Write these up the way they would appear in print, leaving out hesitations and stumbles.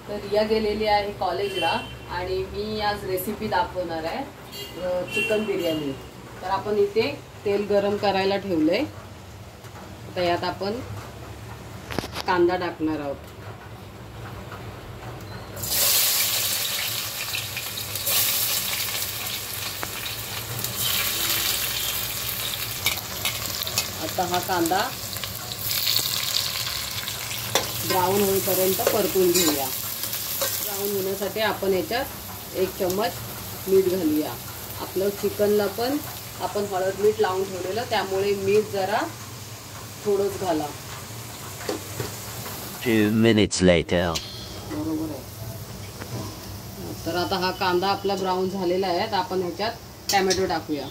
तर रिया गेलेली आहे कॉलेजला आणि मी आज रेसिपी दाखवणार आहे चिकन बिर्याणी। तर आपण इथे तेल गरम करायला ठेवले। आता यात आपण कांदा टाकणार आहोत। आता हा कांदा ब्राऊन होईपर्यंत परतून घेऊया। ब्राऊन होण्यासाठी आपण याच्यात 1 चम्मच मीठ घालूया। आपलं चिकनला पण आपण हळद मीठ लावून ठेवलेलं, त्यामुळे मीठ जरा थोडंच घाला। 2 minutes later. बरोबर आहे। तर आता हा कांदा आपला ब्राऊन झालेला आहे। आता आपण याच्यात टोमॅटो टाकूया।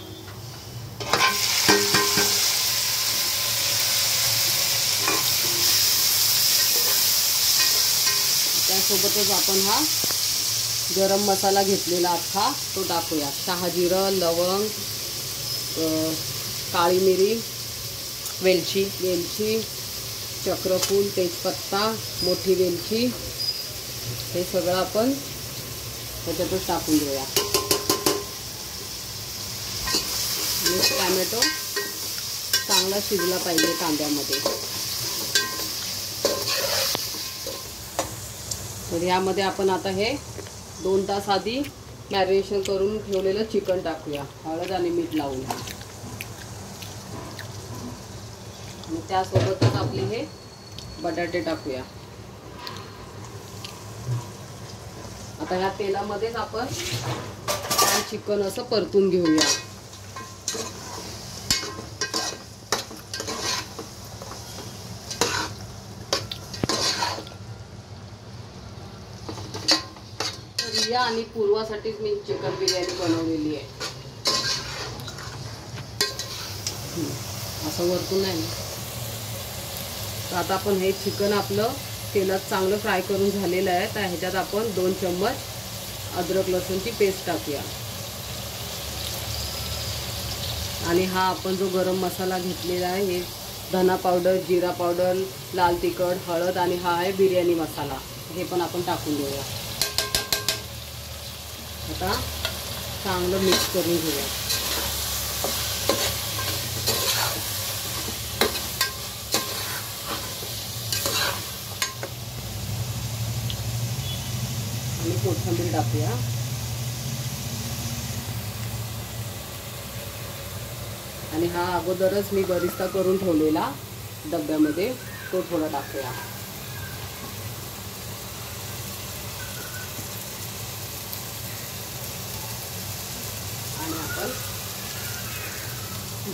त्यासोबतच आपण हा गरम मसाला घेतलेला अख्खा तो टाकूया। शहाजिरं, लवंग, काळी मिरी, वेलची, चक्रफूल, तेजपत्ता, मोठी वेलची, हे सगळं आपण त्याच्यातच टाकून देऊया। टोमॅटो चांगला शिजला पाहिजे कांद्यामध्ये। तर यामध्ये आपण आता हे 2 तास आधी मॅरिनेशन करून ठेवलेलं चिकन टाकूया, हळद आणि मीठ लावून। आणि त्यासोबतच आपले हे बटाटे टाकूया। आता ह्या तेलामध्येच आपण चिकन असं परतून घेऊया। रिया आणि पूर्वासाठीच मी चिकन बिर्याणी बनवलेली आहे। असं वरतून नाही। तर आता आपण हे चिकन आपलं तेलात चांगलं फ्राय करून झालेलं आहे। तर ह्याच्यात आपण 2 चम्मच अद्रक लसूणची पेस्ट टाकूया। आणि हा आपण जो गरम मसाला घेतलेला आहे, हे धना पावडर, जिरा पावडर, लाल तिखट, हळद आणि हा आहे बिर्याणी मसाला, हे पण आपण टाकून देऊया। आता चांगलं मिक्स करून घेऊया। आणि कोथिंबीर टाकूया। आणि हा अगोदरच मी बरिस्ता करून ठेवलेला डब्यामध्ये, तो थोडा टाकूया। आणि आपण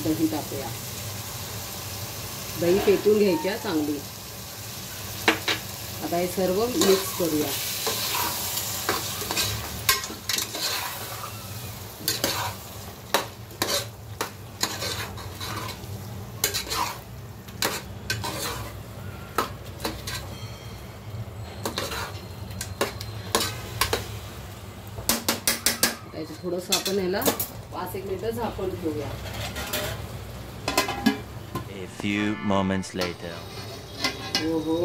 दही टाकूया। दही फेटून घ्यायच्या चांगली। आता हे सर्व मिक्स करूया। थोडंसं आपण ह्याला 5-1 मिनिटं झाकून ठेवूया। A few moments later. ओहो,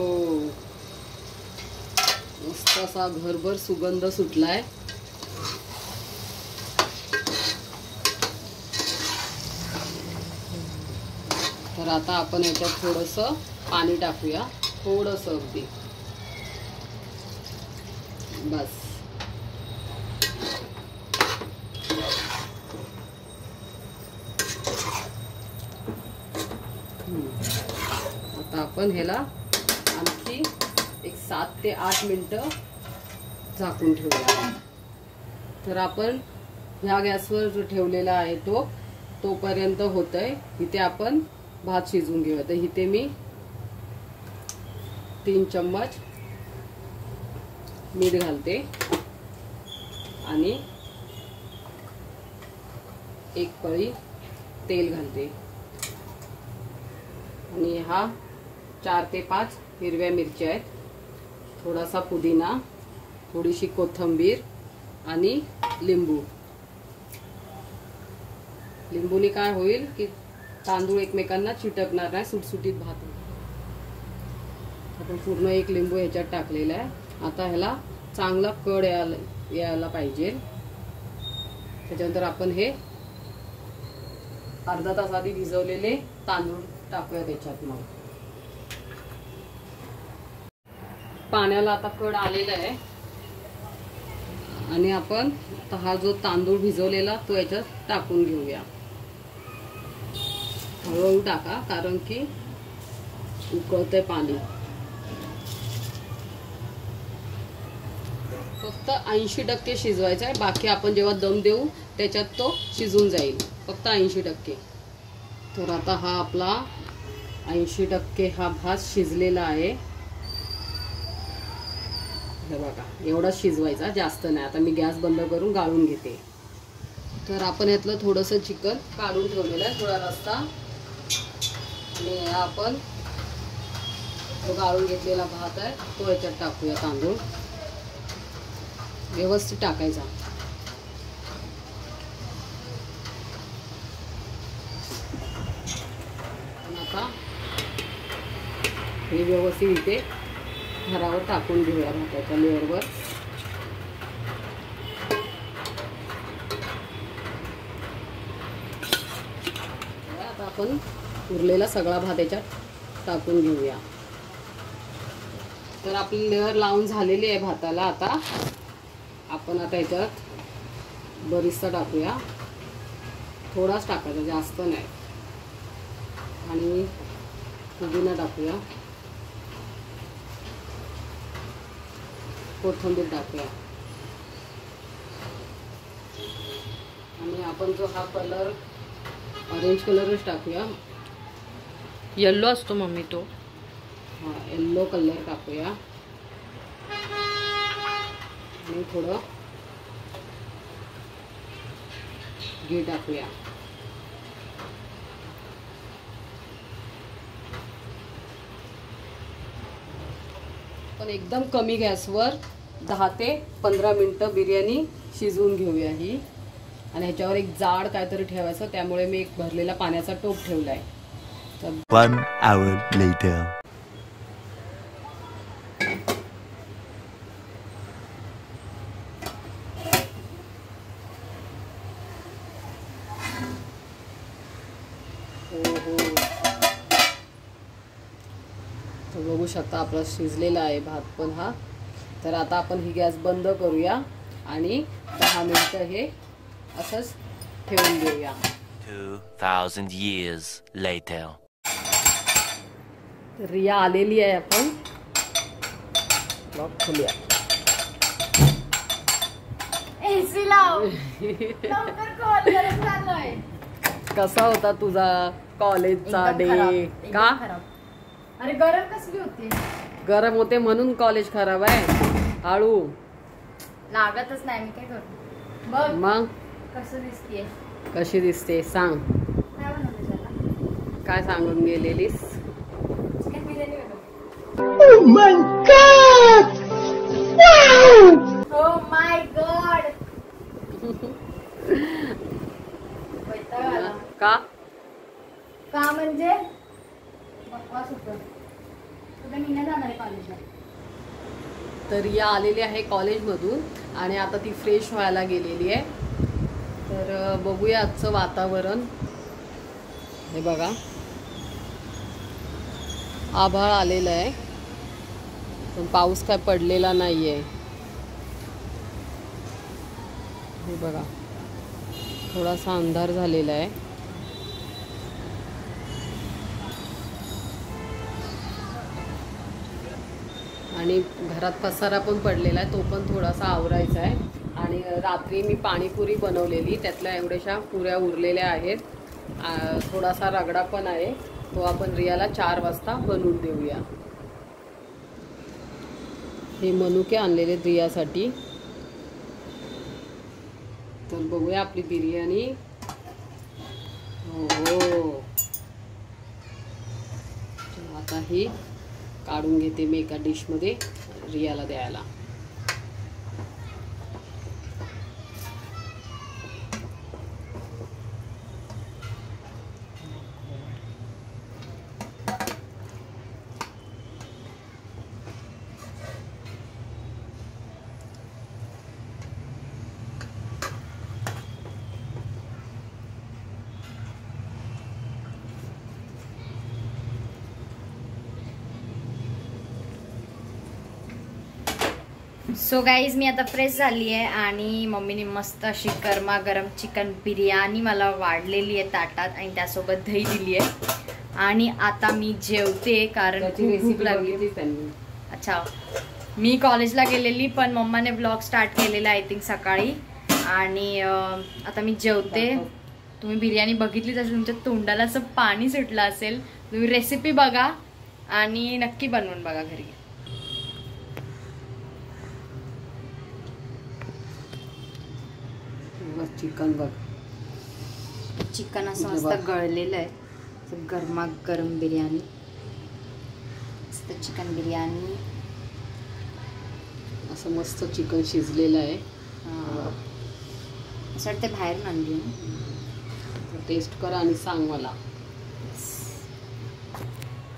मस्त असा घरभर सुगंध सुटलाय। तर आता आपण याच्यात थोडंसं पाणी टाकूया, थोडंसं अगदी, बस। आता आपण ह्याला आणखी एक 7 ते 8 मिनिटं झाकून ठेवूया। तर आपण ह्या गॅसवर जो ठेवलेला आहे तोपर्यंत होतंय। इथे आपण भात शिजवून घेऊया। तर इथे मी 3 चम्मच मीठ घालते आणि 1 पळी तेल घालते। आणि हा 4 ते 5 हिरव्या मिरच्या आहेत, थोडासा पुदिना, थोडीशी कोथिंबीर आणि लिंबू। लिंबूने काय होईल की तांदूळ एकमेकांना चिटकणार नाही, सुटसुटीत भात होईल। आपण पूर्ण एक लिंबू ह्याच्यात टाकलेला आहे. आता ह्याला चांगला कड यायला पाहिजे. त्याच्यानंतर आपण हे अर्धा तास आधी भिजवलेले तांदूळ टाकूया त्याच्यात. मग पाण्याला आता कड आलेला आहे आणि आपण हा जो तांदूळ भिजवलेला तो याच्यात टाकून घेऊया. हळूहळू टाका कारण की उकळतंय पाणी. फक्त 80% शिजवायचा आहे. बाकी आपण जेव्हा दम देऊ त्याच्यात तो शिजून जाईल. फक्त 80%. तर आता हा आपला 80% हा भात शिजलेला आहे. हे बघा एवढा शिजवायचा, जास्त नाही. आता मी गॅस बंद करून गाळून घेते. तर आपण यातलं थोडंसं चिकन काढून ठेवलेलं आहे, थोडा रस्सा. आणि आपण जो गाळून घेतलेला भात आहे तो याच्यात टाकूया. तांदूळ व्यवस्थित टाकायचा. आता हे व्यवस्थित इथे थरावर टाकून घेऊया भाताच्या लेअरवर. आता आपण उरलेला सगळा भात याच्यात टाकून घेऊया. तर आपली लेअर लावून झालेली आहे भाताला. आता आपण याच्यात बरिस्ता टाकूया. थोडाच टाकायचा, जास्त नाही. आणि पुदिना टाकूया, कोथिंबीर टाकूया. आणि आपण जो हा कलर ऑरेंज कलरच टाकूया. येल्लो असतो मम्मी तो. हा येल्लो कलर टाकूया. आणि थोडं घी टाकूया. पण एकदम कमी गॅसवर 10 ते 15 मिनिटं बिर्याणी शिजवून घेऊया ही. आणि ह्याच्यावर एक जाड काहीतरी ठेवायचं, त्यामुळे मी एक भरलेला पाण्याचा टोप ठेवलाय. 1 hour later. तर बघू शकता आपला शिजलेला आहे भात पण हा. तर आता आपण ही गॅस बंद करूया आणि 10 मिनिटं हे असंच ठेवून देऊया. 2000 years later. रिया आलेली आहे. आपण लॉक खोलूया. एसी लाव. लवकर कॉल गरम झालाय. कसा होता तुझा कॉलेजचा डे? का अरे गरम कसली होती? गरम होते म्हणून कॉलेज खराब आहे. हळू लागतच नाही. मी काय करू बघ. मग कसं दिसतीये? कशी दिसते सांग. काय बनवलं त्याला? काय सांगून गेलेलीस? चिकन बिर्याणी बनव. Oh my God! Wow! Oh my God! वैताग आला. का का म्हणजे बकवास होतं. तुला मी नाही जाणार आहे कॉलेजला. तर रिया आलेली आहे कॉलेजमधून आणि आता ती फ्रेश व्हायला गेलेली आहे. तर बघूया आजचं वातावरण. हे बघा आभाळ आलेलं आहे पण पाऊस काय पडलेला नाही आहे. हे बघा थोडासा अंधार झालेला आहे. आणि घरात पसारा पण पडलेला आहे, तो पण थोडासा आवरायचा आहे. आणि रात्री मी पाणीपुरी बनवलेली, त्यातल्या एवढ्याशा पुऱ्या उरलेल्या आहेत. थोडासा रगडा पण आहे, तो आपण रियाला 4 वाजता बनवून देऊया. हे मनुके आणलेले रियासाठी. तर बघूया आपली बिर्याणी. हो आता ही काढून घेते मी एका डिशमध्ये रियाला द्यायला. सो गाईज मी आता फ्रेश झाली आहे आणि मम्मीने मस्त अशी गरमागरम चिकन बिर्याणी मला वाढलेली आहे ताटात आणि त्यासोबत दही दिली आहे आणि आता मी जेवते कारण खूप भूक लागली. अच्छा, मी कॉलेजला गेलेली पण मम्माने ब्लॉग स्टार्ट केलेला आय थिंक सकाळी आणि आता मी जेवते. तुम्ही बिर्याणी बघितलीच असेल, तुमच्या तोंडाला असं पाणी सुटलं असेल. तुम्ही रेसिपी बघा आणि नक्की बनवून बघा घरी. चिकन बघ, चिकन असं मस्त गळलेलं आहे. गरमागरम बिर्याणी, मस्त चिकन बिर्याणी. असं मस्त चिकन शिजलेलं आहे. असं वाटतं बाहेरून आणली. टेस्ट करा आणि सांग मला.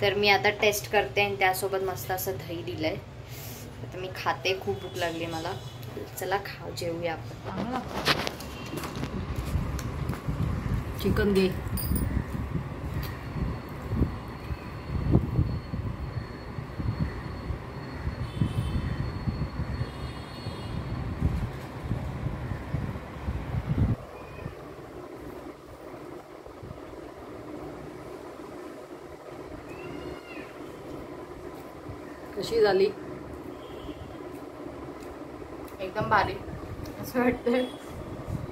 तर मी आता टेस्ट करते आणि त्यासोबत मस्त असं दही दिलंय. आता मी खाते, खूप भूक लागली मला. चला जेवूया आपण. चिकन घे. कशी झाली? एकदम भारी. असं वाटतंय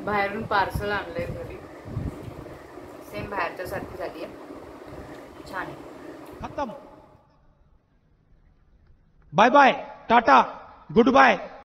बाहेरून पार्सल आणलंय घरी. सेम बाहेरच्या सारखी झाली आहे. छान आहे. खत्म. Bye bye, tata, good bye.